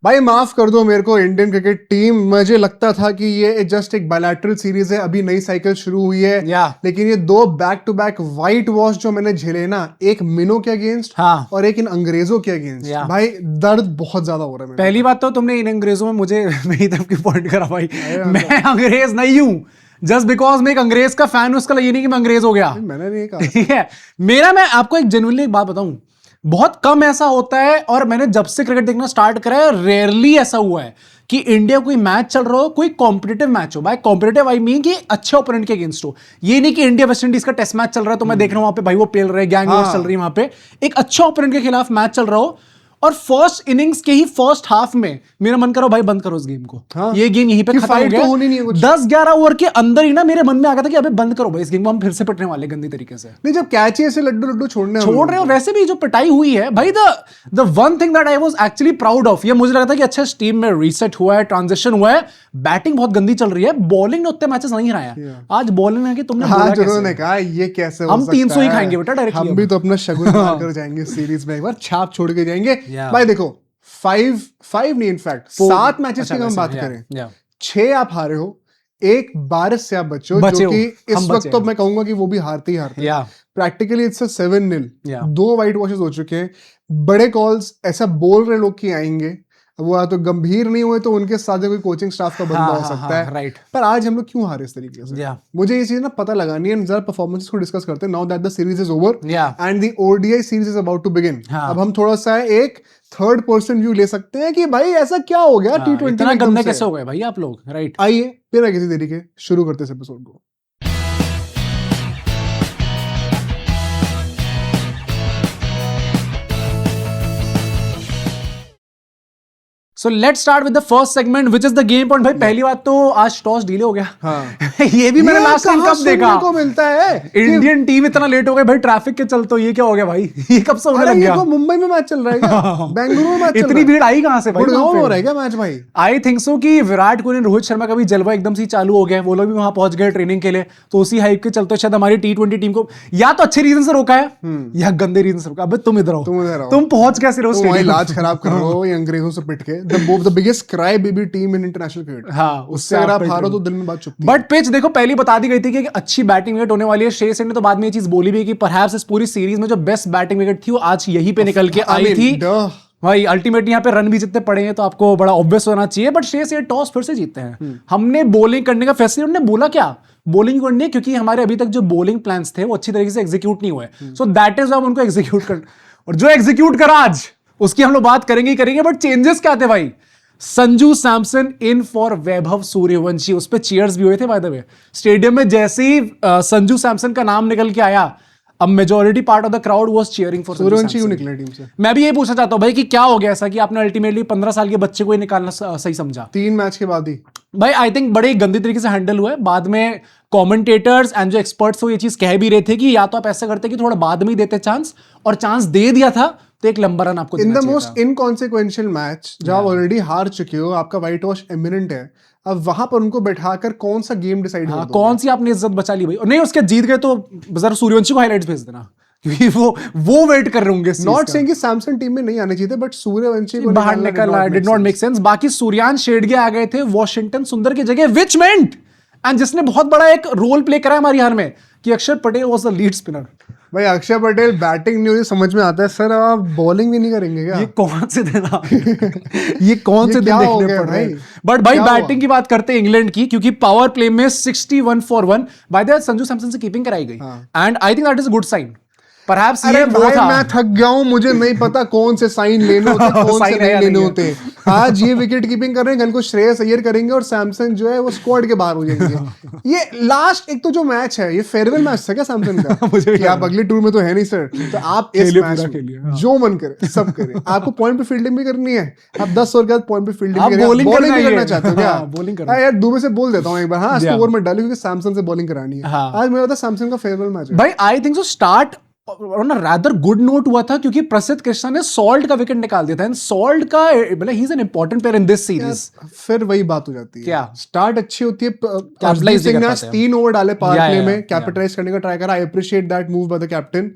भाई माफ कर दो मेरे को, इंडियन क्रिकेट टीम, मुझे लगता था कि ये जस्ट एक बायलैटरल सीरीज है, अभी नई साइकिल शुरू हुई है। लेकिन ये दो back to back whitewash जो मैंने झेले ना, एक मिनो के अगेंस्ट और एक इन अंग्रेजों के अगेंस्ट, भाई दर्द बहुत ज्यादा हो रहा है। पहली बात तो तुमने इन अंग्रेजों में मुझे मेरी तरफ की पॉइंट करा भाई, मैं अंग्रेज नहीं हूं। जस्ट बिकॉज मैं एक अंग्रेज का फैन हूं उसका ये नहीं कि मैं अंग्रेज हो गया। मैंने नहीं कहा। ठीक है, मैं आपको एक जेन्युइनली एक बात बताऊं, बहुत कम ऐसा होता है, और मैंने जब से क्रिकेट देखना स्टार्ट करा है रेयरली ऐसा हुआ है कि इंडिया कोई मैच चल रहा हो, कोई कॉम्पिटिटिव मैच हो, भाई कॉम्पिटिटिव आई मीन कि अच्छे ओपोनेंट के अगेंस्ट हो। ये नहीं कि इंडिया वेस्ट इंडीज का टेस्ट मैच चल रहा है तो मैं देख रहा हूं वहां पे भाई वो पेल रहे, गैंग वॉर चल रही है वहां पे, एक अच्छे ओपोनेंट के खिलाफ मैच चल रहा हो और फर्स्ट इनिंग्स के ही फर्स्ट हाफ में मेरा मन करो भाई बंद करो इस गेम को। ये गेम यहीं पे खत्म हो गया, 10-11 ओवर के अंदर ही ना मेरे मन में आ गया था कि अबे बंद करो भाई इस गेम को, हम फिर से पिटने वाले गंदी तरीके से। नहीं, जब कैच ऐसे लड्डू छोड़ रहे हो, वैसे भी जो पिटाई हुई है भाई, the one thing that I was actually proud of, ये मुझे लगा था कि अच्छा टीम में रीसेट हुआ है, ट्रांजिशन हुआ है, बैटिंग बहुत गंदी चल रही है, बॉलिंग ने उतने मैचेस नहीं हराया। आज बॉलिंग है कि तुमने बोला कैसे? उन्होंने कहा ये कैसे हो हम सकता 300 ही है? खाएंगे बेटा डायरेक्टली, हम भी तो अपना शगुन मारकर जाएंगे सीरीज में, एक बार छाप छोड़ के जाएंगे। भाई देखो, 5 नहीं, इनफैक्ट 7 मैचेस की हम बात करें, 6 आप हारे हो, एक बारिश से आप बचे हो, जो कि इस वक्त तो मैं कहूंगा कि वो भी हारते ही हारते हैं। प्रैक्टिकली इट्स 7-0, 2 वाइट वॉशेस हो चुके हैं, बड़े कॉल्स ऐसा बोल रहे लोग कि आएंगे, वो तो गंभीर नहीं हुए तो उनके साथ कोई कोचिंग स्टाफ का बंदा हो सकता है। राइट। पर आज हम लोग क्यों हारे इस तरीके से? मुझे ये चीज ना पता लगानी है, जरा परफॉर्मेंस को डिस्कस करते हैं। Now that the series is over and the ODI series is about to begin, अब हम थोड़ा सा एक थर्ड पर्सन व्यू ले सकते हैं कि भाई ऐसा क्या हो गया T20 में, गंदे कैसे हो गए भाई आप लोग। राइट, आइए बिना किसी देरी के शुरू करते इस एपिसोड को। So let's start with the first segment, which is the game point। भाई पहली बात तो आज टॉस डिले हो गया। ये भी मैंने लास्ट टाइम कब देखा को मिलता है, इंडियन टीम इतना लेट हो गई भाई ट्रैफिक के चलते, ये क्या हो गया भाई? ये कब से होने लग गया? मुंबई में मैच चल रहा है क्या? बेंगलुरु में मैच चल रहा है? इतनी भीड़ आई कहां से भाई? गुड़गांव में हो रहा है क्या मैच भाई? आई थिंक सो कि विराट कोहली, रोहित शर्मा का भी जलवा एकदम से चालू हो गया, वो लोग भी वहां पहुंच गए ट्रेनिंग के लिए, तो उसी हाइप के चलते शायद हमारी T20 टीम को या तो अच्छे रीजन से रोका है या गंदे रीजन से रोका। अबे तुम इधर आओ, तुम पहुंच कैसे रहो स्टेडियम? इलाज खराब कर रहे हो अंग्रेजों से पिट के। The biggest cry baby team in international cricket. हाँ, उससे अगर आप हारो तो दिल में बात चुभती है। बट पिच देखो पहली बता दी गई थी कि अच्छी बैटिंग विकेट होने वाली है। श्रेयस अय्यर ने तो बाद में ये चीज बोली भी कि परहैप्स इस पूरी सीरीज में जो बेस्ट बैटिंग विकेट थी वो आज यहीं पे निकल के आई थी भाई। अल्टीमेटली यहाँ पे रन भी जितने पड़े हैं तो आपको बड़ा ऑब्वियस होना चाहिए, बट श्रेयस अय्यर टॉस फिर से जीतते हैं। हमने बॉलिंग करने का फैसला, उन्होंने बोला क्या बॉलिंग करनी है, क्योंकि हमारे अभी तक जो बॉलिंग प्लान्स थे वो अच्छी तरीके से एग्जीक्यूट नहीं हुए, सो दैट इज हम उनको एग्जीक्यूट कर, और जो एग्जीक्यूट करा आज उसकी हम लोग बात करेंगे ही करेंगे। बट चेंजेस क्या थे भाई? संजू सैमसन इन फॉर वैभव सूर्यवंशी, उस पे चीयर्स भी हुए थे बाय द वे स्टेडियम में। जैसे ही संजू सैमसन का नाम निकल के आया, अब majority part of the crowd was cheering for Suryavanshi. क्यों निकले टीम से? मैं भी ये पूछना चाहता हूं भाई कि क्या हो गया ऐसा कि आपने अल्टीमेटली 15 साल के बच्चे को ही निकालना सही समझा 3 मैच के बाद ही? भाई आई थिंक बड़े गंदी तरीके से हैंडल हुआ है। बाद में कमेंटेटर्स एंड जो एक्सपर्ट्स हो ये चीज कह भी रहे थे कि या तो आप ऐसा करते कि थोड़ा बाद में ही देते चांस, और चांस दे दिया था तो एक लंबा रन आपको in the most inconsequential match जब आप ऑलरेडी हार चुके हो, आपका व्हाइट वॉश इमिनेंट है, अब वहां पर उनको बैठाकर कौन सा गेम डिसाइड कर दोगे? कौन सी आपने इज्जत बचा ली भाई? और नहीं उसके जीत गए तो जरा सूर्यवंशी को हाइलाइट्स भेज देना, क्योंकि वो वेट कर रहे होंगे। नॉट सेइंग कि सैमसन टीम में नहीं आने चाहिए, बट सूर्यवंशी को बाहर निकलना डिड नॉट मेक सेंस। बाकी सूर्यांश शेडगे आ गए थे वॉशिंगटन सुंदर की जगह, विच मेंट एंड जिसने बहुत बड़ा एक रोल प्ले करा है हमारी हार में कि अक्षर Patel was the lead spinner. भाई अक्षर पटेल बैटिंग नहीं हुई समझ में आता है सर, आप बॉलिंग भी नहीं करेंगे क्या? ये कौन से दिन ये कौन से दिन देखने पड़ रहे हैं? बट भाई बैटिंग की बात करते हैं इंग्लैंड की, क्योंकि पावर प्ले में 61 for 1 by the way Sanju Samson से कीपिंग कराई गई, and I think that is a good sign. Perhaps अरे भाई मैं थक गया हूं, मुझे नहीं पता कौन से साइन लेने होते कौन से नहीं लेने होते। आज ये विकेट कीपिंग कर रहे हैं, कल को श्रेयस अय्यर करेंगे और सैमसन जो है वो स्क्वाड के बाहर हो जाएंगे। ये लास्ट एक तो जो मैच है ये फेयरवेल मैच था क्या सैमसन का? कि आप अगले टूर में तो है नहीं सर, तो आप इस मैच में जो मन करे सब करे। आपको पॉइंट पे फील्डिंग भी करनी है, आप 10 ओवर के बाद पॉइंट पे फील्डिंग करें, बॉलिंग भी करना चाहते हो क्या? बॉलिंग करना यार दुबे से बोल देता हूं एक बार, हाँ ओवर में डाली क्योंकि सैमसन से बॉलिंग करानी है। आज मेरा था सैमसन का फेयरवेल मैच भाई। I think so start on a rather good note हुआ था, क्योंकि प्रसिद्ध कृष्णा ने सॉल्ट का विकेट निकाल दिया था, एंड सॉल्ट का मतलब he is an important player in this series. फिर वही बात हो जाती है, क्या स्टार्ट अच्छी होती है। अर्शदीप सिंह ने 3 ओवर डाले पावर प्ले में, कैपिटलाइज करने का ट्राई करा। I appreciate that move by the captain.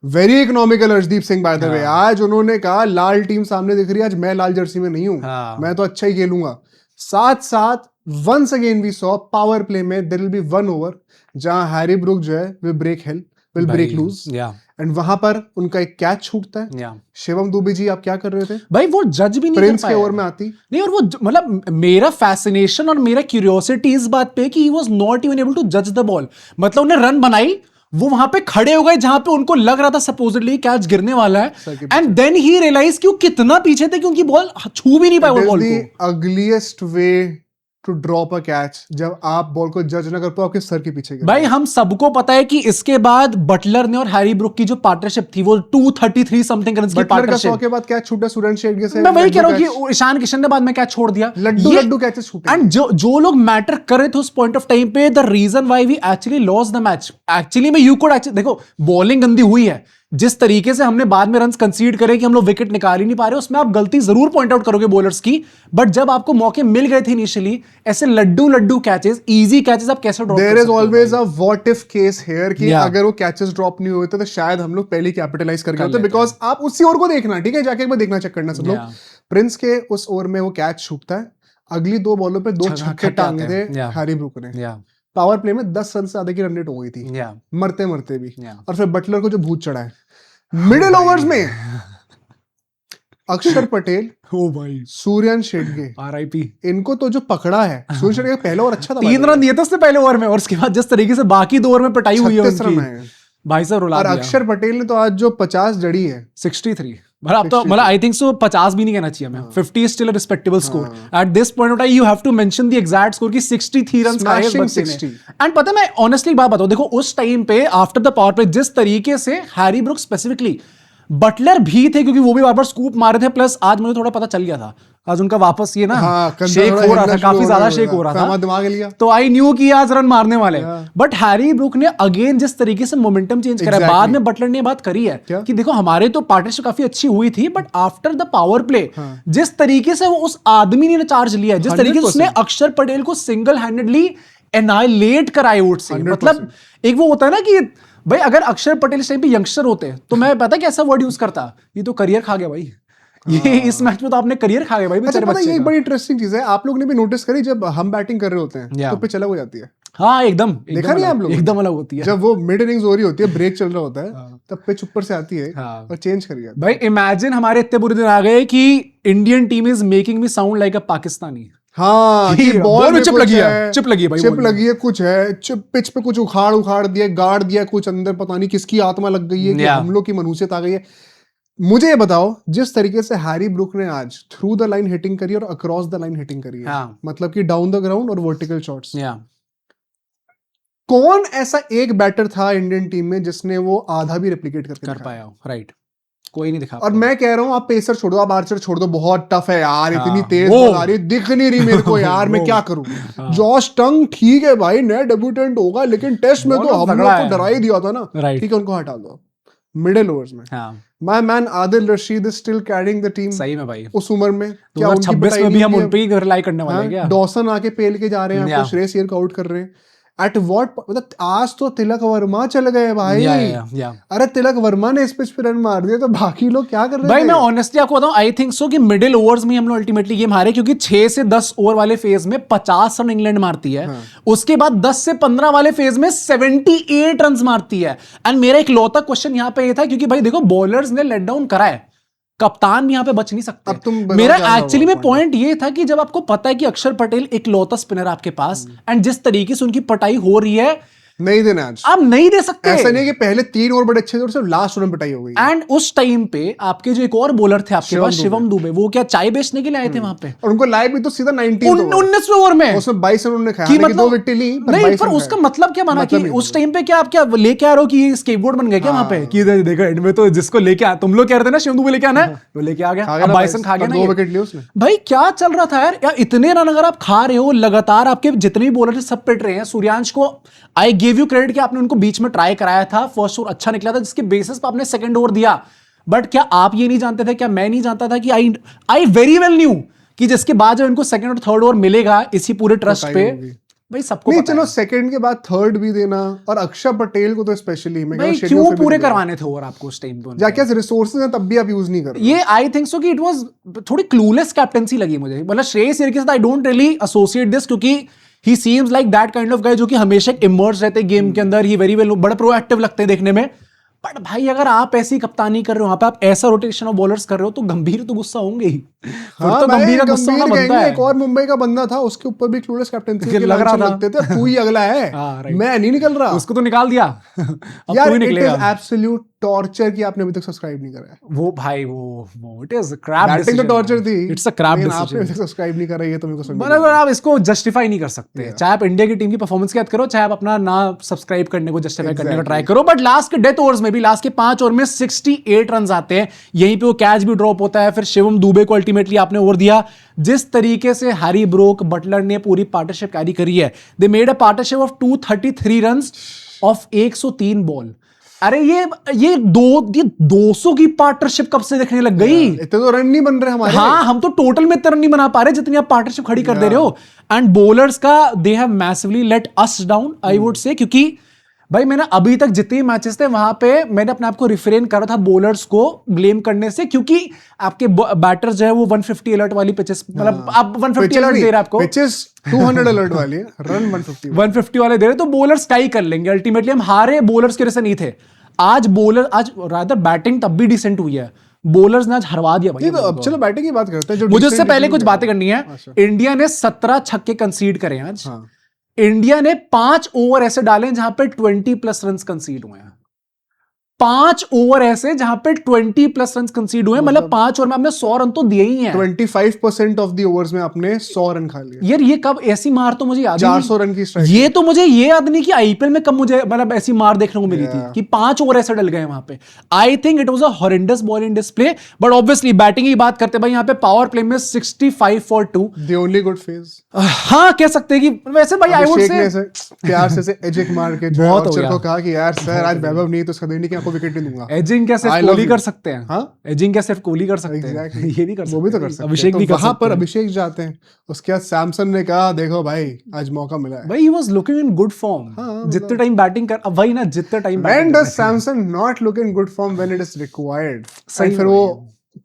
Very economical Arshdeep Singh bye the वे। आज उन्होंने कहा लाल टीम सामने दिख रही है, आज मैं लाल जर्सी में नहीं हूं, मैं तो अच्छा ही खेलूंगा। साथ साथ once again we saw power play में there will be one over जहां हैरी ब्रुक जो है विल ब्रेक लूज एंड वहां पर उनका एक कैच छूटता है। शिवम दुबे जी, आप क्या कर रहे थे भाई? वो जज भी नहीं प्रिंस के ओवर में आती नहीं, और वो मतलब मेरा फैसिनेशन और मेरा क्यूरियोसिटी इस बात पे कि he was not even able to जज द बॉल। मतलब उन्हें रन बनाई, वो वहां पे खड़े हो गए जहां पे उनको लग रहा था सपोजिटली कैच गिरने वाला है, एंड देन ही रियलाइज कि वो कितना पीछे थे कि उनकी बॉल छू भी नहीं पाए वो बॉल को। Ugliest way to drop a catch, जब आप बॉल को जज ना कर पाओ आपके सर के पीछे। भाई हम सबको पता है कि इसके बाद बटलर ने और हैरी ब्रुक की जो पार्टनरशिप थी वो 233 समथिंग रन्स की पार्टनरशिप। 100 के बाद कैच छूटा सुरेश शेट्टी से। मैं वही कह रहा हूं कि ईशान किशन ने बाद में कैच छोड़ दिया, लड्डू कैचेस छूटे। एंड जो लोग मैटर कर रहे थे उस पॉइंट ऑफ टाइम पे, the reason why we actually lost the match, actually में यू कुड एक्चुअली देखो बॉलिंग गंदी हुई है, जिस तरीके से हमने बाद में रन्स कंसीड करे कि हम लोग विकेट निकाल ही नहीं पा रहे, उसमें आप गलती जरूर पॉइंट आउट करोगे बॉलर्स की, बट जब आपको मौके मिल गए थे इनिशियली, ऐसे लड्डू कैचेस, इजी कैचेस आप कैसे ड्रॉप कर सकते हो? There is always a what if case here कि अगर वो कैचेस ड्रॉप नहीं हुए तो शायद हम लोग पहले कैपिटलाइज करके होते, बिकॉज आप उसी ओवर को देखना, ठीक है, जाके एक बार देखना, चेक करना सब लोग। प्रिंस के उस ओवर में वो कैच छूटता है, अगली 2 बॉलों पे 2 छक्के टांगे थे हैरी ब्रुक ने। पावर प्ले में 10 रन से ज्यादा की रन रेट हो गई थी, मरते भी। और फिर बटलर को जो भूत चढ़ा है मिडिल ओवर्स में, अक्षर पटेल, ओ भाई, सूर्यन शेट्टी, आरआईपी, इनको तो जो पकड़ा है। सूर्यन शेट्टी का पहला ओवर अच्छा था, 3 रन दिए थे उसने पहले ओवर में, और उसके बाद जिस तरीके से बाकी 2 ओवर में पिटाई हुई है उनकी, भाई साहब रुला दिया। और अक्षर पटेल ने तो आज जो 50 जड़ी है, 63, मतलब तो मतलब आई थिंक सो 50 भी नहीं कहना चाहिए हमें, 50 is still a respectable score at this point of time. You have to mention the exact score की 63 रन एंड पता है मैं ऑनेस्टली बात बताऊं, देखो उस टाइम पे आफ्टर द पावर प्ले जिस तरीके से हैरी ब्रुक स्पेसिफिकली, बटलर भी थे क्योंकि वो भी बार बार स्कूप मारे थे, प्लस आज मुझे थोड़ा पता चल गया था आज उनका वापस ये ना शेक हो रहा था, काफी ज्यादा शेक हो रहा था, दिमाग लिया, तो आई न्यू कि आज रन मारने वाले। बट हैरी ब्रुक ने अगेन जिस तरीके से मोमेंटम चेंज करा, बाद में बटलर ने बात करी है कि देखो हमारे तो पार्टनरशिप काफी अच्छी हुई थी, but after the power play जिस तरीके से वो उस आदमी ने चार्ज लिया, जिस तरीके से उसने अक्षर पटेल को सिंगल हैंडेडली एनाइलेट कराई वुड से, मतलब एक वो होता है ना कि भाई अगर अक्षर पटेल इस टाइम पे यंगस्टर होते तो मैं पता कैसा वर्ड यूज करता, ये तो करियर खा गया भाई, ये इस मैच में तो आपने करियर खा गया भाई। अच्छा पता है ये एक बड़ी इंटरेस्टिंग चीज है, आप लोग ने भी नोटिस करी, जब हम बैटिंग कर रहे होते हैं तो पिच अलग हो जाती है। हाँ एकदम, देखा नहीं आप लोग, एकदम अलग होती है। जब वो मिड इनिंग्स हो रही होती है, ब्रेक चल रहा होता है, तब पिच ऊपर से आती है और चेंज कर गया। भाई इमेजिन हमारे इतने बुरे दिन आ गए कि Indian team is making me sound like अ पाकिस्तानी। हाँ, बॉल में चिप लगी है, चिप लगी है भाई, चिप लगी है, कुछ है पिच पे कुछ उखाड़ दिया, गाड़ दिया कुछ अंदर, पता नहीं किसकी आत्मा लग गई है कि हम लोग की मनुष्यत आ गई है। मुझे ये बताओ, जिस तरीके से हैरी ब्रुक ने आज थ्रू द लाइन हिटिंग करी और अक्रॉस द लाइन हिटिंग करी है, मतलब कि डाउन द ग्राउंड और वर्टिकल शॉट्स, कौन ऐसा एक बैटर था इंडियन टीम में जिसने वो आधा भी रेप्लिकेट कर पाया? राइट, कोई नहीं दिखा। और मैं कह रहा हूं आप पेसर छोड़ दो, आप आर्चर छोड़ दो, बहुत टफ है यार, इतनी तेज बॉल आ रही है, दिख नहीं रही मेरे को यार, मैं क्या करूं। जॉश टंग ठीक है भाई, नया डेब्यूटेंट होगा, लेकिन टेस्ट में तो हम लोग को डरा ही दिया था ना, ठीक है, उनको हटा दो। मिडिल ओवर्स में my man Adil Rashid is still carrying the team. सही में भाई, उस उम्र में 2026 में भी हम उन पे ही रिलाई करने वाले हैं क्या? डॉसन आके पेल के जा रहे हैं, आपको श्रेयस अय्यर को आउट कर रहे हैं। एट व्हाट, मतलब आज तो तिलक वर्मा चल गए भाई। अरे तिलक वर्मा ने इस पिच पे रन मार दिए तो बाकी लोग क्या कर रहे हैं भाई? मैं ऑनेस्टली आपको बताऊं, आई थिंक सो कि मिडिल ओवर्स में हम लोग अल्टीमेटली गेम हारे, क्योंकि 6 से 10 ओवर वाले फेज में 50 रन इंग्लैंड मारती है, उसके बाद 10 से 15 वाले फेज में 78 रन मारती है। एंड मेरा एक लौता क्वेश्चन यहां पे ये था, क्योंकि भाई देखो बॉलर्स ने लेट डाउन करा है, कप्तान भी यहां पे बच नहीं सकते। मेरा एक्चुअली में पॉइंट ये था कि जब आपको पता है कि अक्षर पटेल एक लौता स्पिनर आपके पास, एंड जिस तरीके से उनकी पटाई हो रही है, नहीं देना आज, आप नहीं दे सकते। ऐसा नहीं कि पहले 3 ओवर बड़े अच्छे थे और सिर्फ लास्ट ओवर में पिटाई हो गई। एंड उस टाइम पे आपके जो एक और बॉलर थे आपके पास, शिवम दुबे, वो क्या चाय बेचने के लिए आए थे वहां पे, और उनको लाए भी तो सीधा 19वें ओवर में, उसमें 22 रन उन्होंने खाया, मतलब 2 विकेट ली, नहीं पर उसका मतलब क्या बना कि उस टाइम पे क्या आप क्या लेके आ रहे हो कि स्केपगोट बन गए क्या वहां पे, कि देखो एंड में तो जिसको लेके आ, तुम लोग कह रहे थे ना शिवम दुबे लेके आना है, वो लेके आ गया, अब 22 रन खा गया ना, 2 विकेट लिए उसने। भाई क्या चल रहा था यार, इतने रन अगर आप खा रहे हो लगातार, आपके जितने भी बॉलर सब पिट रहे हैं। सूर्यांश को आई गिव यू क्रेडिट कि आपने उनको बीच में ट्राई कराया था, फर्स्ट ओवर अच्छा निकला था, जिसके बेसिस पर आपने सेकंड ओवर दिया। बट क्या आप ये नहीं जानते थे, क्या मैं नहीं जानता था कि आई वेरी वेल न्यू कि जिसके बाद जब इनको सेकंड और थर्ड ओवर मिलेगा इसी पूरे ट्रस्ट पे, भाई सबको नहीं, पता चलो है। सेकंड के बाद थर्ड भी देना, और अक्षर पटेल को तो स्पेशली मैं भाई क्यों पूरे करवाने थे ओवर आपको उस टाइम पे? या क्या रिसोर्सेज हैं तब भी आप यूज नहीं कर रहे? ये आई थिंक सो कि इट वाज थोड़ी क्लूलेस कैप्टेंसी लगी मुझे। मतलब श्रेयस अय्यर के साथ I don't really associate this, क्योंकि he seems like that kind of guy जो कि हमेशा इमर्स रहते हैं गेम के अंदर, ही वेरी वेल, बड़ा प्रोएक्टिव लगते हैं देखने में। बट भाई अगर आप ऐसी कप्तानी कर रहे हो, वहां पे आप ऐसा रोटेशन ऑफ बॉलर्स कर रहे हो, तो गंभीर तो गुस्सा होंगे ही। हाँ तो गंभीर का गुस्सा होना बनता है। एक और मुंबई का बंदा था, उसके ऊपर भी क्लूलेस कैप्टेंसी के लग रहा था। लगते थे, तू ही अगला है। मैं नहीं निकल रहा, उसको तो निकाल दिया। अब यार तू ही इट निकलेगा। इज एब्सोल्यूट टॉर्चर कि आपने अभी तक सब्सक्राइब नहीं करा है। वो भाई वो इट इज क्रैप बैटिंग तो टॉर्चर थी, इट्स अ क्रैप लेकिन आपने डिसीजन। अभी तक सब्सक्राइब नहीं करा, ये तो मेरे को समझ नहीं मतलब आप इसको जस्टिफाई नहीं कर सकते। चाहे आप इंडिया की टीम की परफॉर्मेंस की बात करो, चाहे आप अपना ना सब्सक्राइब करने को जस्टिफाई करने का ट्राई करो, बट लास्ट के डेथ ओवर्स में भी, लास्ट के 5 ओवर में 68 रन आते हैं, यहीं पे वो कैच भी ड्रॉप होता है। फिर शिवम दुबे को अल्टीमेटली आपने ओवर दिया। जिस तरीके से हैरी ब्रोक, बटलर ने पूरी पार्टनरशिप कैरी करी है, they made a partnership of 233 runs off 103 ball. अरे ये 200 की पार्टनरशिप कब से देखने लग गई? इतने तो रन नहीं बन रहे हमारे। हाँ, हम तो टोटल में इतना नहीं बना पा रहे जितनी आप पार्टनरशिप खड़ी कर दे रहे हो। एंड बॉलर्स का they have massively let us down, I would say, क्योंकि भाई मैंने अभी तक जितने मैचेस थे वहां पे मैंने अपने आप को रिफ्रेन करा था बॉलर्स को ब्लेम करने से, क्योंकि आपके बैटर्स जो है वो 150 अलर्ट वाली पिचेस, मतलब आप 150 अलर्ट दे रहे हैं, आपको पिचेस 200 अलर्ट वाली है, रन 150 वाले दे रहे, तो बॉलर्स क्या ही कर लेंगे। अल्टीमेटली हम हारे बॉलर्स के वजह से नहीं थे। आज रादर बैटिंग तब भी डिसेंट हुई है, बॉलर्स ने आज हरवा दिया भाई। तो अब चलो बैटिंग की बात करते हैं। जो मुझे उससे पहले कुछ बातें करनी है। इंडिया ने 17 छक्के कंसीड करे आज। इंडिया ने 5 ओवर ऐसे डाले जहां पे 20+ रन कंसीड हुए हैं। 5 ओवर ऐसे जहां पे 20+ रन कंसीड हुए, मतलब 5 ओवर में आपने 100 रन तो दिए ही हैं। 25% ऑफ द ओवर्स में आपने 100 रन खा लिए। यार ये कब ऐसी मार तो मुझे याद 400 रन की स्ट्राइक। ये तो मुझे ये याद नहीं कि आईपीएल में कब मुझे मतलब ऐसी मार देखने को मिली थी कि 5 ओवर ऐसे डल गए वहां पे। I think it was a horrendous bowling display, but obviously batting की बात करते भाई यहाँ पे पावर प्ले में 65 for 2 the only good phase. हाँ कह सकते हैं कि वैसे भाई आई वुड से प्यार से एजिक मार के बहुत को कहा कि यार सर आज वैभव नहीं तो उसका देने की आपको विकेट नहीं दूंगा। एजिंग क्या सिर्फ कोहली कर सकते हैं? हाँ, एजिंग क्या सिर्फ कोहली कर सकते हैं? ये भी कर सकते हैं, वो भी तो कर सकते हैं। अभिषेक भी कर सकते हैं। वहां पर अभिषेक जाते हैं, उसके बाद सैमसन ने कहा देखो भाई आज मौका मिला है। भाई he was looking in good form जितने टाइम बैटिंग कर, अब वही ना जितने time when does Samson not look in good form when it is required, सही फिर वो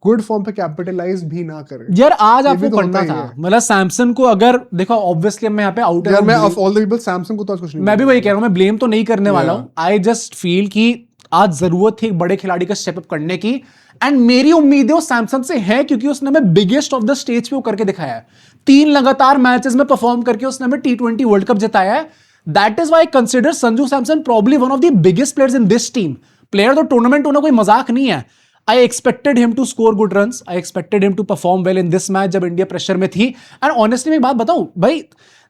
गुड फॉर्म पे कैपिटलाइज भी ना करे। यार आज आपको करना था, मतलब सैमसन को अगर देखो ऑब्वियसली मैं यहाँ पे आउट यार मैं of all the people Samson को तो आज कुछ नहीं, मैं भी वही कह रहा हूँ, मैं ब्लेम तो नहीं करने वाला हूँ। आई जस्ट फील कि आज जरूरत थी एक बड़े खिलाड़ी का स्टेप अप करने की, एंड मेरी उम्मीदें उस सैमसन से है क्योंकि उसने हमें बिगेस्ट ऑफ द स्टेज पे वो करके दिखाया है। 3 लगातार मैचेस में परफॉर्म करके उसने हमें T20 वर्ल्ड कप जिताया है। That is why I consider Sanju Samson probably one of the biggest players in this team. Player तो टूर्नामेंट होना कोई मजाक नहीं है। I expected him to score good runs. I expected him to perform well in this match जब India pressure में थी। And honestly मैं एक बात बताऊं भाई,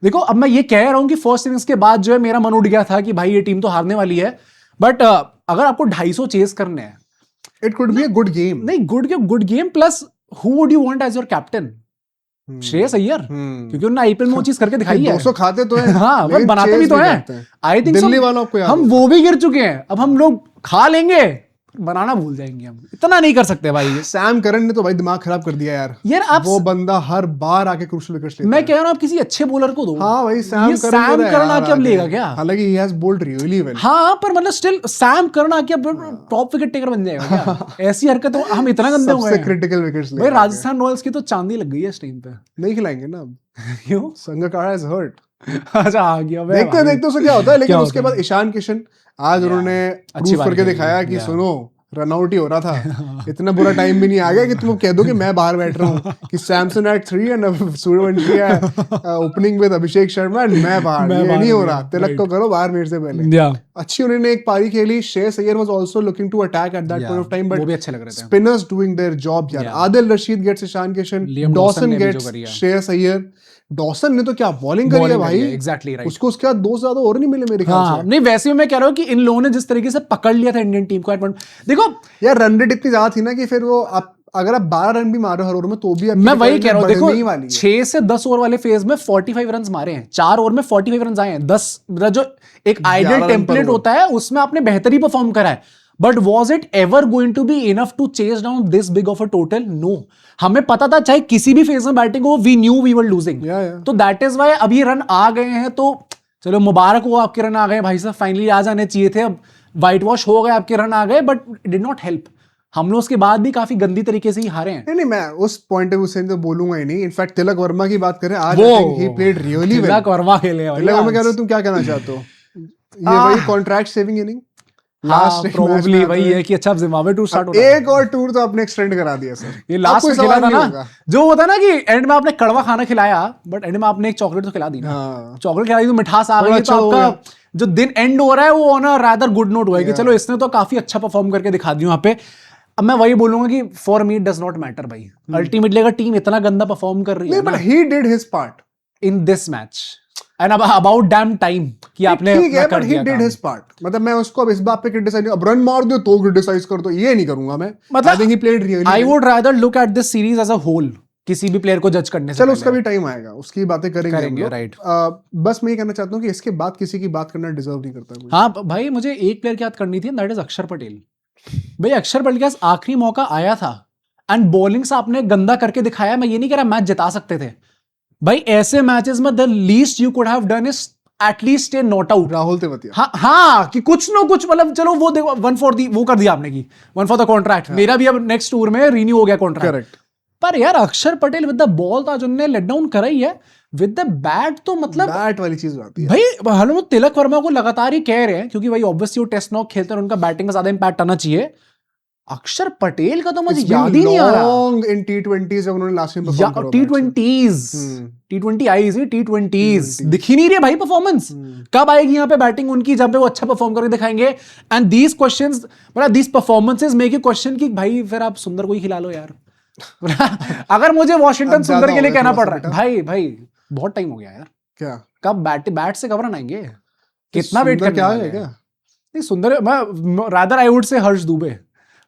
देखो अब मैं ये कह रहा हूं कि फर्स्ट इनिंग्स के बाद जो है मेरा मन उठ गया था कि भाई ये टीम तो हारने वाली है, बट अगर आपको 250 चेस करने हैं, it could be a good game. नहीं good game plus who would you want as your captain? Shreyas Iyer, क्योंकि उन्होंने आईपीएल में वो चीज करके दिखाई है। 200 खाते तो हैं, हाँ बट बनाते भी तो हैं। आई थिंक दिल्ली वालों को हम वो भी गिर चुके हैं, अब हम लोग खा लेंगे, बनाना भूल जाएंगे। हम इतना नहीं कर सकते भाई। सैम करन ने तो भाई दिमाग खराब कर दिया यार आप वो बंदा हर बार आके क्रूशियल विकेट्स लेता है। मैं कह रहा हूं आप किसी अच्छे बॉलर को दो। हाँ भाई सैम करन आके अब लेगा क्या? हालांकि he has bold really well. हाँ पर मतलब स्टिल सैम करन आके अब टॉप विकेट टेकर बन जाएगा क्या? ऐसी हरकत हम इतना गंदे हो गए। सबसे क्रिटिकल विकेट्स ले भाई राजस्थान रॉयल्स की तो चांदी लग गई है इस टीम पे। नहीं खिलाएंगे ना अब। क्यों? Sangakkara is hurt. अच्छा आ गया। देखते उससे क्या होता है। लेकिन उसके बाद ईशान किशन आज उन्होंने प्रूव करके दिखाया कि सुनो रनआउट ही हो रहा था, इतना बुरा टाइम भी नहीं आ गया कि तुम कह दो कि मैं बाहर बैठ रहा हूँ कि सैमसन एट 3 एंड सूर्यवंशी है opening with Abhishek Sharma and मैं बाहर। ये नहीं हो रहा, तिलक को करो बाहर मेरे से पहले। अच्छी उन्होंने एक पारी खेली। Shreyas Iyer was also looking to attack at that point of time, but वो भी अच्छे लग रहे थे। स्पिनर्स डूइंग देयर जॉब यार। Adil Rashid gets Ishan Kishan, Dawson gets Shreyas Iyer. Dawson ने तो क्या बॉलिंग करी है भाई, एग्जैक्टली राइट। उसको उसके बाद 2 से ज्यादा और नहीं मिले मेरे ख्याल से। नहीं वैसे मैं कह रहा हूँ कि इन लोगों ने जिस तरीके से पकड़ लिया था इंडियन टीम को, देखो यार रन रेट इतनी ज्यादा थी ना कि फिर वो अगर आप 12 रन भी मारो हर ओवर में तो भी मैं वही कह रहा हूँ। देखो 6 से 10 ओवर वाले फेज में 45 रन मारे हैं, 4 ओवर में 45 रन आए हैं। 10 जो एक आइडियल टेम्पलेट होता है उसमें आपने बेहतरी परफॉर्म करा है, but was it ever going to be enough to chase down this big of a total? No. हमें पता था चाहे किसी भी फेज में बैटिंग हो, we knew we were losing. तो दैट इज व्हाई अब ये रन आ गए हैं तो चलो मुबारक हो, आपके रन आ गए भाई साहब, फाइनली आ जाने चाहिए थे, अब व्हाइट वॉश हो गए, आपके रन आ गए, बट डिड नॉट हेल्प। हम लोग उसके बाद भी काफी गंदी तरीके से ही हारे हैं। नहीं मैं उस पॉइंट ऑफ व्यू से तो बोलूंगा ही नहीं। इनफैक्ट तिलक वर्मा की बात करें, आज ही played really well. Tilak Varma खेले, तिलक वर्मा कह रहे हो, तुम क्या कहना चाहते हो? ये वही contract saving inning last probably वही है कि अच्छा जिम्बाब्वे टूर स्टार्ट हो रहा है। एक और टूर तो आपने एक्सटेंड करा दिया सर। ये लास्ट में खिला था ना, जो होता है ना कि एंड में आपने कड़वा खाना खिलाया, बट एंड में आपने एक चॉकलेट तो खिला दी ना। चॉकलेट खिला दी तो मिठास आ गई, तो आपका जो दिन एंड हो रहा है वो on a rather good note हुआ है कि चलो इसने तो काफी अच्छा परफॉर्म करके दिखा दिया वहां पे। अब मैं वही बोलूंगा कि for me does not matter भाई, अल्टीमेटली अगर टीम इतना गंदा परफॉर्म कर रही है, but he did his part in this match and about dam time कि आपने ठीक है, but he did his part. मतलब मैं उसको अब इस बात पे क्रिटिसाइज नहीं, अब रन मार दो तो क्रिटिसाइज कर दो, ये नहीं करूंगा मैं। मतलब I think he played really, I would rather look at this series as a whole, किसी भी प्लेयर को जज करने से। चलो उसका भी टाइम आएगा, उसकी बातें करेंगे राइट। बस मैं ये कहना चाहता हूँ कि इसके बाद किसी की बात करना डिजर्व नहीं करता। हाँ भाई, मुझे एक प्लेयर की याद करनी थी, दैट इज अक्षर पटेल। भाई अक्षर पटेल के पास आखिरी मौका आया था एंड बॉलिंग से आपने गंदा करके दिखाया। मैं ये नहीं कह रहा मैच जिता सकते थे भाई, ऐसे मैचेस में the least you could have done is at least A not out. Rahul Tewatia, हाँ कि कुछ ना कुछ, मतलब चलो वो देखो 1 फॉर दी वो कर दिया आपने की 1 फॉर द कॉन्ट्रैक्ट। मेरा भी अब नेक्स्ट टूर में रिन्यू हो गया कॉन्ट्रैक्ट। करेक्ट। पर यार अक्षर पटेल विद द बॉल था जिन्होंने लेट डाउन करा ही है, विद द बैट तो मतलब बैट वाली चीज आती है भाई। हम लोग तिलक वर्मा को लगातार ही कह रहे हैं क्योंकि भाई ऑब्वियसली वो टेस्ट नॉक खेलते हैं, उनका बैटिंग में ज्यादा इंपैक्ट आना चाहिए। अक्षर पटेल का तो मुझे याद ही नहीं आ रहा इन टी20 जब उन्होंने लास्ट में परफॉर्म करा, टी20 आई थी, टी20 दिख ही नहीं रही भाई परफॉर्मेंस। कब आएगी यहाँ पे बैटिंग उनकी जब वो अच्छा परफॉर्म करके दिखाएंगे? एंड दीज क्वेश्चंस, मतलब these performances make you question कि भाई फिर आप सुंदर को ही खिला लो यार। अगर मुझे वॉशिंगटन सुंदर के लिए कहना पड़ रहा है भाई बहुत टाइम हो गया यार। क्या कब बैट से कब रन आएंगे? कितना वेट करना है? क्या नहीं सुंदर, मैं रादर आई वुड से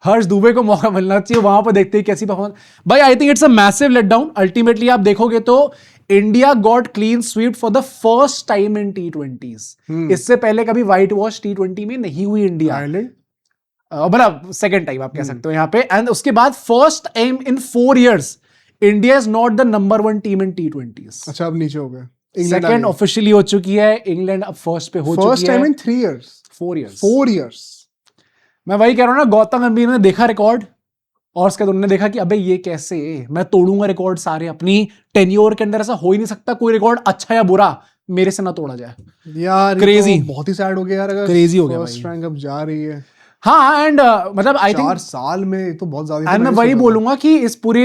हर्ष दुबे को मौका मिलना चाहिए, वहां पर देखते हैं कैसी परफॉर्मेंस। भाई I think it's a massive let down. Ultimately आप देखोगे तो India got clean sweep for the first time in टी20। इससे पहले कभी व्हाइट वॉश टी20 में नहीं हुई इंडिया, मतलब सेकेंड टाइम आप कह सकते हो यहाँ पे। एंड उसके बाद first time in 4 years India is not the number 1 team in टी20। अच्छा अब नीचे हो गया, सेकेंड ऑफिशियली हो चुकी है, इंग्लैंड अब फर्स्ट पे हो चुकी है। फर्स्ट टाइम इन 3 years, 4 years। मैं वही कह रहा हूँ ना, गौतम गंभीर ने देखा रिकॉर्ड और उसके बाद उन्होंने देखा कि अबे ये कैसे, मैं तोड़ूंगा रिकॉर्ड सारे अपनी टेन्योर के अंदर। ऐसा हो ही नहीं सकता कोई रिकॉर्ड अच्छा या बुरा मेरे से ना तोड़ा जाए यार। क्रेजी, तो बहुत ही सैड हो गया यार, अगर क्रेजी हो गया फर्स्ट रैंक अब जा रही है। हाँ एंड मतलब आई थिंक 4 साल में तो बहुत ज्यादा। एंड मैं वही बोलूंगा कि इस पूरे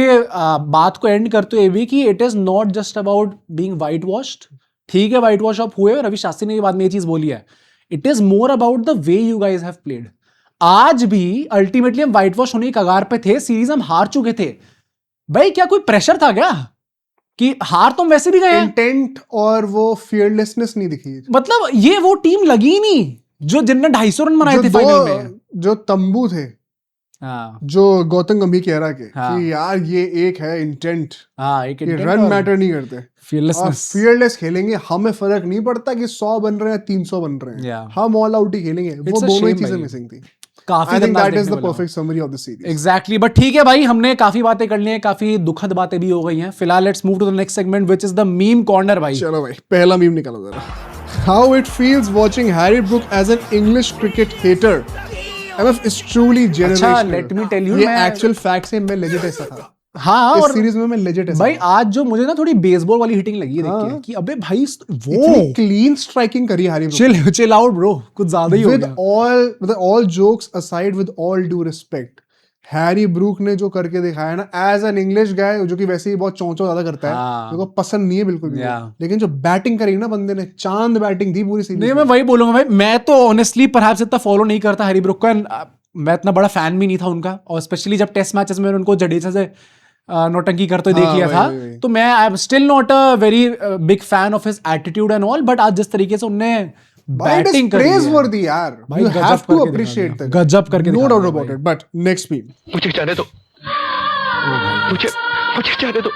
बात को एंड करते हुए भी कि it is not just about being white washed. ठीक है वाइट वॉश आप हुए, रवि शास्त्री ने ये बाद में ये चीज बोली है। It is more about the way you guys have played. आज भी अल्टीमेटली हम व्हाइट वॉश होने की कगार पे थे, सीरीज हम हार चुके थे भाई। क्या कोई प्रेशर था क्या कि हार तो हम वैसे भी गए? इंटेंट और वो फियरलेसनेस नहीं दिखी। मतलब ये वो टीम लगी ही नहीं जो जिनने 250 रन बनाए थे फाइनल में। जो तंबू थे, जो गौतम गंभीर कह रहा है कि यार ये एक है इंटेंट, ये रन मैटर नहीं करते, फियरलेस खेलेंगे, हमें फर्क नहीं पड़ता कि 100 बन रहे हैं 300 बन रहे हैं, हम ऑल आउट ही खेलेंगे। वो दोनों ही चीजें मिसिंग थी। काफी that is the perfect summary of the series. Exactly, but ठीक है भाई, हमने काफी बातें कर ली हैं, काफी दुखद बातें भी हो गई हैं। फिलहाल let's move to the next segment which is the meme corner भाई। चलो भाई पहला मीम निकालो जरा। How it feels watching Harry Brook as an English cricket hater. MF is truly generational. अच्छा let me tell you, ये actual facts है, मैं legit ऐसा था। हाँ, इस सीरीज में मैं लेजेंड है भाई। आज जो मुझे ना थोड़ी बेसबॉल वाली हिटिंग लगी है देख के कि अबे भाई वो क्लीन स्ट्राइकिंग करी Harry Brook. Chill out bro, कुछ ज्यादा ही हो गया। With all jokes aside, with all due respect, Harry Brook ने जो करके दिखाया ना एज एन इंग्लिश गाय, जो कि वैसे ही बहुत चौंचौ ज्यादा करता है, मेरे को पसंद नहीं है बिल्कुल भी। लेकिन जो बैटिंग करी ना बंदे ने, चांद बैटिंग थी पूरी सीरीज। नहीं मैं वही बोलूंगा भाई, मैं तो ऑनेस्टली परहैप्स इतना फॉलो नहीं करता हैरी ब्रूक का, मैं इतना बड़ा फैन भी नहीं था उनका। और स्पेशली जब टेस्ट मैचेस में उनको जडेजा से नौटंकी करते देख लिया था, तो मैं I am still not a very big fan of his attitude and all. But आज जिस तरीके से उन्होंने बैटिंग करी है यार, you have to appreciate that. गजब करके no doubt about it. But next meme. मुझे जाने दो, मुझे जाने दो,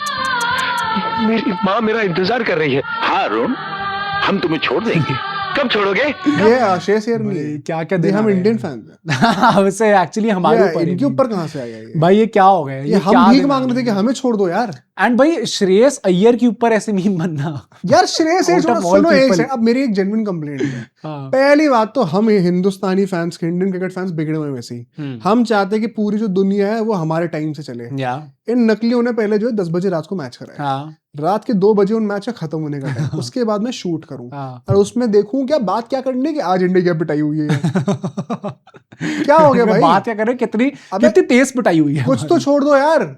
मेरी माँ मेरा इंतजार कर रही है। हाँ अरुण, हम तुम्हें छोड़ देंगे। कब छोड़ोगे? ये आशीष यार नहीं, क्या क्या दे, हम इंडियन फैंस हैं। वैसे एक्चुअली हमारे ऊपर, इनके ऊपर कहाँ से आ गया ये भाई? ये क्या हो गया? ये हम भीख मांग रहे थे कि हमें छोड़ दो यार। एंड भाई श्रेयस अय्यर के ऊपर ऐसे मीम बनना यार, श्रेयस Out of all सुनो एक people. से, अब मेरी एक जेन्युइन कंप्लेंट है। हाँ। पहली बात तो हम हिंदुस्तानी फैंस के, इंडियन क्रिकेट फैंस बिगड़े हुए वैसे ही। हम चाहते हैं कि पूरी जो दुनिया है वो हमारे टाइम से चले। इन नकलियों ने पहले जो है 10 बजे रात को मैच कराया। हाँ। रात के 2 बजे उन मैच का खत्म होने का टाइम, उसके बाद मैं शूट करूं हाँ। और उसमें देखूं क्या बात क्या करनी कि आज इंडिया की पिटाई हुई है। क्या हो गया भाई, बात क्या कर रहे हैं, कितनी तेज पिटाई हुई है। कुछ तो छोड़ दो यार,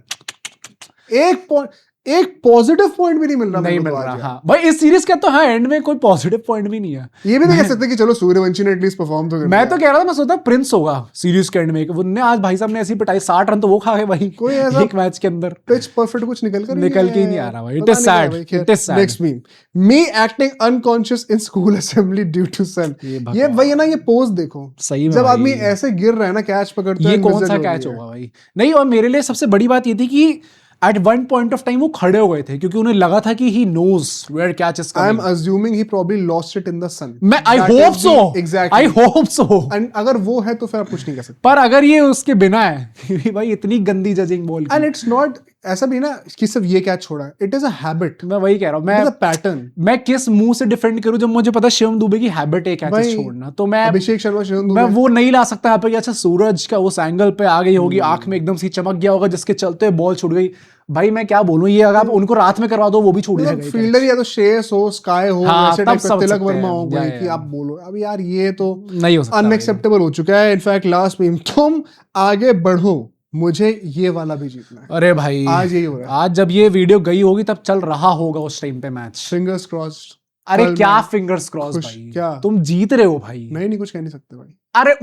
एक पॉजिटिव पॉइंट भी नहीं मिल रहा। नहीं मिल रहा। हाँ भाई, इस सीरीज का तो हाँ एंड में कोई पॉजिटिव पॉइंट भी नहीं है। ये भी नहीं कह सकते कि चलो सूर्यवंशी ने एटलीस्ट परफॉर्म तो कर मैं तो कह रहा था, मैं सोचा प्रिंस होगा सीरीज के एंड में। उनने आज भाई साहब ने ऐसी पिटाई, 60 रन तो वो खा गए भाई कोई ऐसा एक मैच के अंदर। पिच परफेक्ट कुछ निकल के ही नहीं आ रहा भाई। It is sad, it is sad. Next meme, me acting unconscious in school assembly due to sun. ये भाई है ना, ये पोज देखो सही में, जब आदमी ऐसे गिर रहा है ना, कैच पकड़ते हैं, ये कौन सा कैच होगा भाई। नहीं, और मेरे लिए सबसे बड़ी बात ये थी कि at one point of time वो खड़े हो गए थे क्योंकि उन्हें लगा था कि he knows where catch is coming. I am assuming he probably lost it in the sun. मैं I hope so, exactly I hope so. And अगर वो है तो फिर आप कुछ नहीं कर सकते। पर अगर ये उसके बिना है भाई, इतनी गंदी judging ball and it's not ऐसा भी ना कि सिर्फ ये कैच छोड़ा है, इट इज अ हैबिट। मैं वही कह रहा हूँ, मैं पैटर्न, मैं किस मुंह से डिफेंड करूं जब मुझे पता शिवम दुबे की हैबिट है कैचेस छोड़ना। तो मैं अभिषेक शर्मा, शिवम दुबे, मैं वो नहीं ला सकता यहाँ पे कि अच्छा सूरज का उस एंगल पे आ गई होगी, आंख में एकदम सी चमक गया होगा जिसके चलते बॉल छूट गई। भाई मैं क्या बोलूं, ये अगर आप उनको रात में करवा दो वो भी छूट जाएगा। फील्डर या तो श्रेयस हो, स्काई हो, ऐसे टाइप का, तिलक वर्मा हो या, कि आप बोलो। अब यार ये तो नहीं हो सकता, अनएक्सेप्टेबल हो चुका है। इनफैक्ट लास्ट में तुम आगे बढ़ो, मुझे ये वाला भी जीतना है। अरे भाई आज यही हो रहा है। आज जब ये वीडियो गई होगी तब चल रहा होगा उस टाइम पे मैच। Fingers crossed. अरे क्या फिंगर्स क्रॉस भाई, क्या तुम जीत रहे हो भाई। नहीं कुछ कह नहीं सकते भाई। अरे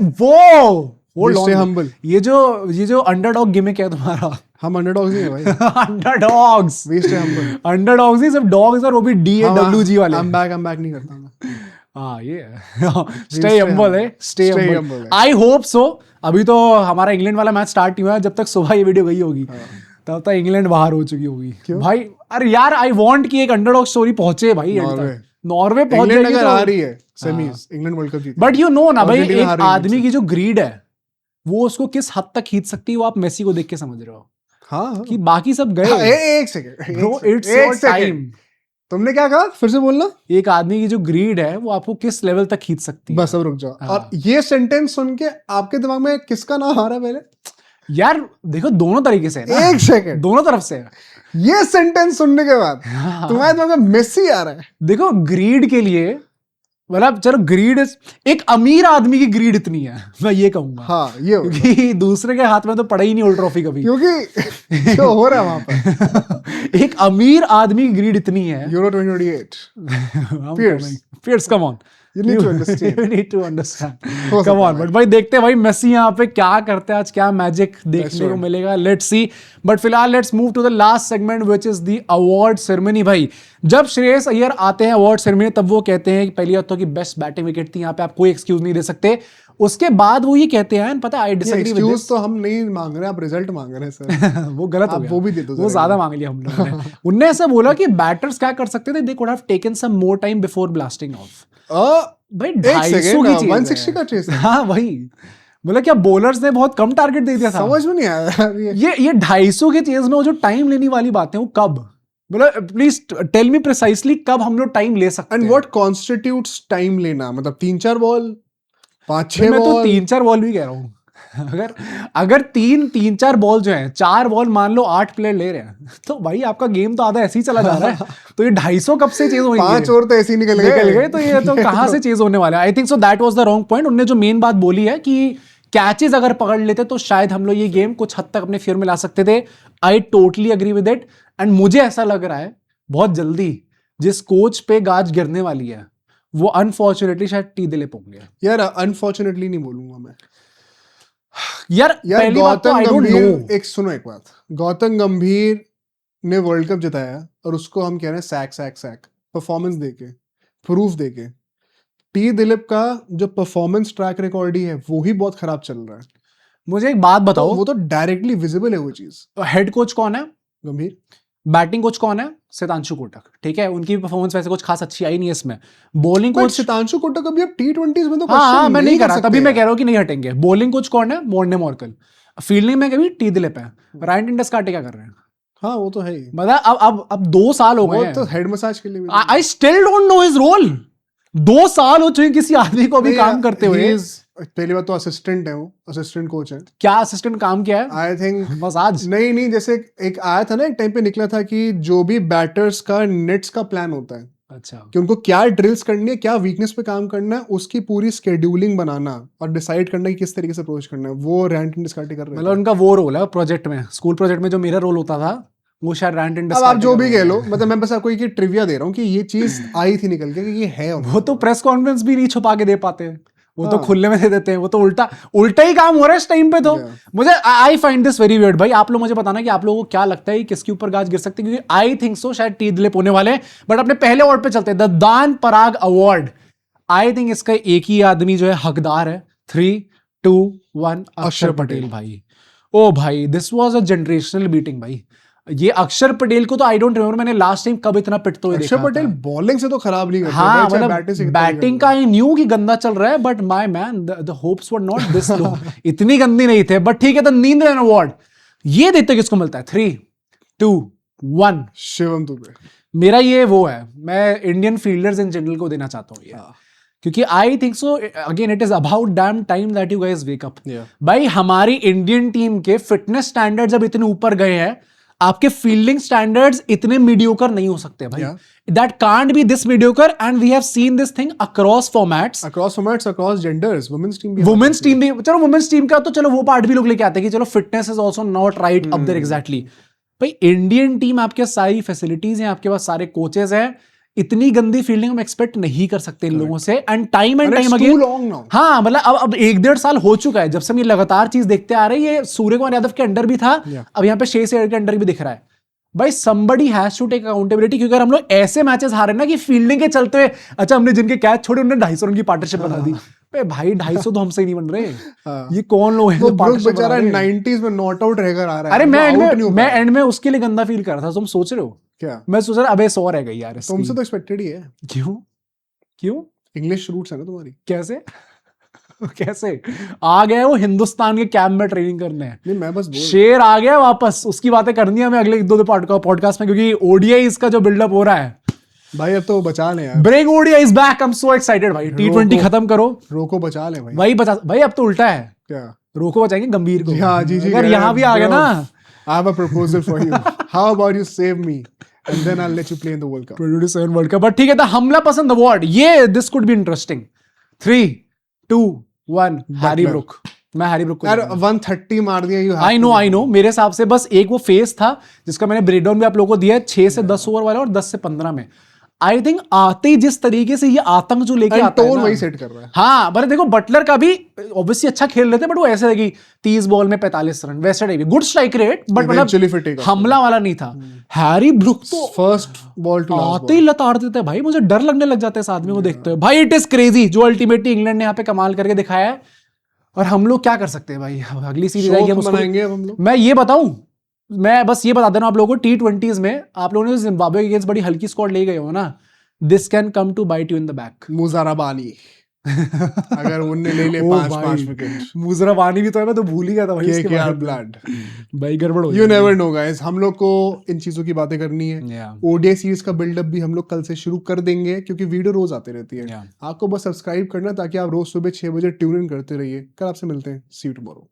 ये जो अंडरडॉग गिमिक है तुम्हारा। हम अंडरडॉग्स नहीं है भाई। Underdogs, we stay humble. Underdogs नहीं, सिर्फ डॉग्स और वो भी DAWG वाले। I'm back नहीं करता मैं। हाँ ये स्टे हम्बल है, स्टे हम्बल। आई होप सो। अभी तो हमारा इंग्लैंड वाला मैच स्टार्ट नहीं हुआ है, जब तक सुबह ये वीडियो गई होगी तब तक इंग्लैंड बाहर हो चुकी होगी भाई। अरे यार आई वांट कि एक अंडरडॉग स्टोरी पहुंचे भाई। नॉर्वे पहुंच जाएगी तो आ रही है सेमीज, इंग्लैंड वर्ल्ड कप जीतेगी। बट यू नो ना भाई, एक आदमी की जो ग्रीड है वो उसको किस हद तक खींच सकती है, वो आप मेसी को देख के समझ रहे हो। हाँ कि बाकी सब गए। एक second bro, it's your time. तुमने क्या कहा, फिर से बोलना। एक आदमी की जो ग्रीड है वो आपको किस लेवल तक खींच सकती है। बस अब रुक जाओ। और ये सेंटेंस सुन के आपके दिमाग में किसका नाम आ रहा है पहले? यार देखो दोनों तरीके से है ना। एक सेकंड, दोनों तरफ से है। ये सेंटेंस सुनने के बाद तुम्हारे दिमाग में मेसी आ रहा है। देखो ग्रीड के लिए, मतलब चलो ग्रीड, एक अमीर आदमी की ग्रीड इतनी है मैं ये कहूंगा। हाँ ये क्योंकि दूसरे के हाथ में तो पड़ा ही नहीं वो ट्रॉफी कभी, क्योंकि जो हो रहा है वहां पर। एक अमीर आदमी की ग्रीड इतनी है। Euro 2028 Pierce, come on. You need to understand. You need to understand. Come on. But भाई देखते हैं भाई मेसी यहाँ पे क्या करते हैं आज, क्या मैजिक देखने को मिलेगा। Let's see. बट फिलहाल let's move to the last segment which is the award ceremony. भाई जब श्रेयस अय्यर आते हैं अवार्ड सेरेमनी तब वो कहते हैं कि पहली बात तो कि बेस्ट बैटिंग विकेट थी, यहाँ पे आप कोई एक्सक्यूज नहीं दे सकते। उसके बाद वो ये कहते हैं, पता आई डिसएग्री विद दिस। तो हम नहीं मांग रहे, आप रिजल्ट मांग रहे हैं सर। वो गलत हो गया, वो भी दे दो, वो ज्यादा मांग लिया हम लोगों ने। उनने ऐसा बोला कि बैटर्स क्या कर सकते थे, they could have taken some more time before blasting off. भाई 250 की चीज 160 का चेस है। हाँ भाई, बोला क्या बॉलर्स ने बहुत कम टारगेट दे दिया था। समझ में नहीं आया ये 250 के चेज में वो जो टाइम लेने वाली बात है वो कब, बोला प्लीज टेल मी प्रिसाइसली कब हम लोग टाइम ले सकते हैं। एंड व्हाट कॉन्स्टिट्यूट्स टाइम लेना, मतलब 3-4 बॉल, 5-6 बॉल। मैं तो 3-4 बॉल भी कह रहा हूँ। अगर 3-4 बॉल जो है, 4 बॉल मान लो 8 प्लेयर ले रहे हैं तो भाई आपका गेम तो आधा ऐसे ही चला जा रहा है। तो ये 250 कब से चेज होंगे? 5 ओवर तो ऐसे ही निकल गए। तो ये तो कहां से चेज होने वाला है? आई think so that was the wrong point. उन्होंने जो मेन बात बोली है कि कैचेस अगर पकड़ लेते तो शायद हम लोग ये गेम कुछ हद तक अपने फेवर में ला सकते थे। I totally agree with it. And मुझे ऐसा लग रहा है बहुत जल्दी जिस कोच पे गाज गिरने वाली है वो अनफॉर्चुनेटली शायद टी दिलीप होंगे। यार अनफॉर्चुनेटली नहीं बोलूंगा मैं यार पहली बात तो आई डोंट नो। एक बात, गौतम गंभीर ने वर्ल्ड कप जिताया और उसको हम कह रहे हैं सैक परफॉर्मेंस देके, प्रूफ देके। टी दिलीप का जो परफॉर्मेंस ट्रैक रिकॉर्ड ही है वो ही बहुत खराब चल रहा है। मुझे एक बात बताओ, वो तो डायरेक्टली विजिबल है वो चीज। हेड कोच कौन है? गंभीर। बैटिंग कोच कौन है? सितांशु कोटक। ठीक है, उनकी परफॉर्मेंस वैसे कुछ खास अच्छी आई नहीं है इसमें। बॉलिंग कोच सितांशु कोटक अभी अब T20s में तो हाँ मैं नहीं कर रहा, तभी मैं कह रहा हूं कि नहीं हटेंगे। बॉलिंग कोच कौन है? Morne Morkel. फील्डिंग में कभी टी दिलीप है। रायन टिंडस्कार्टे क्या कर रहे हैं? हाँ वो तो है ही, मतलब अब 2 साल हो वो गए तो हेड मसाज के लिए भी I still don't know his role. 2 साल हो चुके किसी आदमी को अभी काम करते हुए। पहली बात तो असिस्टेंट है, वो असिस्टेंट कोच है। क्या असिस्टेंट काम किया है? आई थिंक मसाज नहीं, जैसे एक आया था ना, एक टाइम पे निकला था कि जो भी बैटर्स का नेट्स का प्लान होता है, अच्छा, कि उनको क्या ड्रिल्स करनी है, क्या वीकनेस पे काम करना है, उसकी पूरी स्केड्यूलिंग बनाना और डिसाइड करना कि किस तरीके से अप्रोच करना है, वो रैंट एंड डिस्कार्टी कर रहे मतलब थे। उनका वो रोल है प्रोजेक्ट में, स्कूल प्रोजेक्ट में जो मेरा रोल होता था वो शायद रैंट एंड अब आप जो भी कह लो, मतलब मैं बस आपको एक ट्रिविया दे रहा हूँ कि ये चीज आई थी निकल के कि ये है। वो तो प्रेस कॉन्फ्रेंस भी नहीं छुपा के दे पाते, वो तो हाँ। खुले में दे देते हैं, वो तो उल्टा ही काम हो रहा है इस टाइम पे। तो मुझे I find this very weird. भाई आप लोग मुझे बताना कि आप लोगों को क्या लगता है किसके ऊपर गाज गिर सकती है, क्योंकि आई थिंक सो शायद टी दिलीप होने वाले हैं। बट अपने पहले अवार्ड पे चलते हैं, द दान पराग अवार्ड। आई थिंक इसका एक ही आदमी जो है हकदार है। 3, 2, 1 अक्षर पटेल भाई। ओ भाई this was a generational beating भाई। ये अक्षर पटेल को तो आई डोंट रिमेंबर मैंने लास्ट टाइम कब इतना पिटते हुए देखा। अक्षर पटेल बॉलिंग से तो खराब नहीं करता। हाँ मतलब बैटिंग का आई न्यू कि गंदा चल रहा है, but my man the hopes were not this low. इतनी गंदी नहीं थे, बट ठीक है। तो नींद अवार्ड ये देते किसको मिलता है? 3, 2, 1 शिवम दुबे। मेरा ये वो है, मैं इंडियन फील्डर्स इन जनरल को देना चाहता हूँ ये, क्योंकि आई think so again it is about dam time that you guys wake up. भाई हमारी इंडियन टीम के फिटनेस स्टैंडर्ड्स अब इतने ऊपर गए हैं, आपके फील्डिंग स्टैंडर्ड्स इतने मीडियोकर नहीं हो सकते भाई। That can't be this mediocre and we have seen this thing across formats, across genders. Women's team भी चलो वुमेन्स टीम का तो चलो वो पार्ट भी लोग लेके आते हैं कि चलो fitness is also not right up there exactly. भाई इंडियन टीम आपके सारी फैसिलिटीज हैं, आपके पास सारे कोचेस हैं, इतनी गंदी फील्डिंग हम एक्सपेक्ट नहीं कर सकते इन लोगों से। एंड टाइम अगेन हाँ मतलब अब 1-1.5 साल हो चुका है जब से हम ये लगातार चीज देखते आ रहे हैं। ये सूर्य कुमार यादव के अंडर भी था, अब यहाँ पे शेष अय्यर के अंडर भी दिख रहा है। भाई somebody has to take accountability, क्योंकि अगर हम लोग ऐसे मैचेस हारे ना कि फील्डिंग के चलते हुए, अच्छा हमने जिनके कैच छोड़े उन्होंने 250 रन की पार्टनरशिप बना दी। भाई 250 तो हमसे ही नहीं बन रहे। ये कौन लोग हैं? बेचारा 90s में नॉट आउट रहकर आ रहा है। अरे मैं एंड में उसके लिए गंदा फील कर रहा था। तुम सोच रहे हो क्या? मैं सोच रहा अबे 100 रह गई यार। तुमसे तो एक्सपेक्टेड ही है। क्यों इंग्लिश रूट्स है ना तुम्हारी। कैसे आ गया वो हिंदुस्तान के कैंप में ट्रेनिंग करने हैं? नहीं मैं बस शेर आ गया वापस, उसकी बातें करनी है हमें अगले 1-2 पॉडकास्ट में, क्योंकि ओडीआई इसका जो बिल्डअप हो रहा है भाई अब तो बचा ले यार। Break ODI is back, I am so excited भाई। T20 खत्म करो, रोको बचा ले भाई। भाई अब तो उल्टा है, क्या रोको बचाएंगे गंभीर को। हाँ जी अगर यहाँ भी आ गया ना, I have a proposal for you. How about you save me and then I'll let you play in the World Cup. 2027 world cup. But ठीक है, तो हमला पसंद अवार्ड ये this could be interesting. 3, 2, 1 Harry Brook. मैं Harry Brook को यार 130 मार दिया। यू आई नो मेरे हिसाब से बस एक वो फेस था जिसका मैंने ब्रेकडाउन भी आप लोगों को दिया है, 6 से 10 ओवर वाला और 10 से 15 में। आई थिंक आते ही जिस तरीके से ये आतंक जो लेके आता है ना, वही सेट कर रहा है। हाँ मतलब देखो बटलर का भी ऑब्वियसली अच्छा खेल रहे थे, बट वो ऐसे लगी 30 बॉल में 45 रन वैसे type, good strike rate, but मतलब हमला वाला नहीं था। हैरी ब्रुक तो फर्स्ट बॉल टू आते ही लताड़ देते हैं भाई, मुझे डर लगने लग जाता है इस आदमी को देखते हुए। भाई इट इज क्रेजी जो अल्टीमेटली इंग्लैंड ने यहाँ पे कमाल करके दिखाया है, और हम लोग क्या कर सकते हैं भाई? अगली सीरीज आएगी, मैं ये बताऊं, मैं बस ये बता देना आप लोगों को, T20s में आप लोगों ने जिम्बाब्वे के अगेंस्ट बड़ी हल्की स्क्वाड ले गए हो ना, this can come to bite you in the back. Muzarabani अगर उन्हें ले ले 5 विकेट। मुजराबानी भी तो है, मैं तो भूल ही गया था भाई इसके बारे में। ब्लड भाई गड़बड़ हो यू नेवर नो गाइस। हम लोग को इन चीजों की बातें करनी है। ओडीआई सीरीज का बिल्डअप भी हम लोग कल से शुरू कर देंगे, क्योंकि वीडियो रोज आती रहती है। आपको बस सब्सक्राइब करना ताकि आप रोज सुबह 6 बजे ट्यून इन करते रहिए। कल आपसे मिलते हैं। सी यू टुमारो।